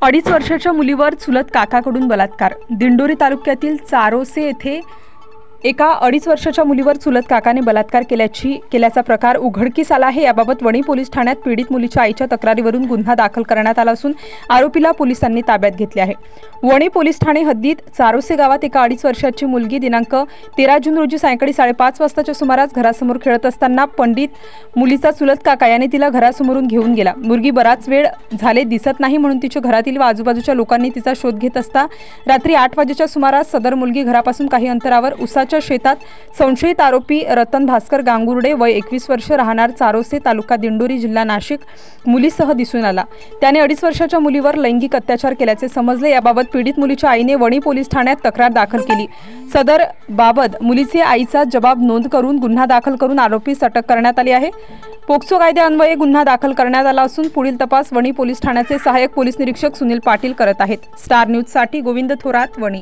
2.5 वर्षाच्या मुलीवर चुलत काकाकडून बलात्कार। दिंडोरी तालुक्यातील चारोसे येथे एका 2.5 वर्षाच्या मुलीवर चुलत काकाने बलात्कार केल्याचा प्रकार उघडकीस आला आहे। याबाबत वणी पोलीस ठाण्यात पीडित मुलीच्या आईच्या तक्रारीवरून गुन्हा दाखल करण्यात आला असून आरोपीला पोलिसांनी ताब्यात घेतले आहे। वणी पोलीस ठाणे हद्दीत चारोसे गावात एका 2.5 वर्षाची मुलगी दिनांक 13 जून रोजी सायंकाळी 5:30 वाजताच्या सुमारास घरासमोर खेळत असताना पंडित मुलीचा चुलत काका याने तिला घरासमोरून घेऊन गेला। मुलगी बराच वेळ झाले दिसत नाही म्हणून तिच्या घरातील व आजूबाजूच्या लोकांनी तिचा शोध घेत असता रात्री 8 वाजेच्या सुमारास सदर मुलगी घरापासून काही अंतरावर उसाच्या शेतात संशयित आरोपी रतन भास्कर गांगुर्डे वय 21 वर्ष राहणार चारोसे तालुका दिंडोरी जिल्हा नाशिक मुलीसह दिसून आला। त्याने 2.5 वर्षाच्या मुलीवर लैंगिक अत्याचार केल्याचे समजले। याबाबत पीडित मुलीच्या आईने वणी पोलीस ठाण्यात तक्रार दाखल केली। सदर बाबत मुलीचे आईचा जबाब नोंद करून गुन्हा दाखल करून आरोपीस अटक करण्यात आली आहे। पोक्सो कायद्यान्वये गुन्हा दाखल करण्यात आला असून पुढील तपास वणी पोलीस ठाण्याचे सहाय्यक पोलीस निरीक्षक सुनील पाटील करत आहेत। स्टार न्यूज साठी गोविंद थोरात, वणी।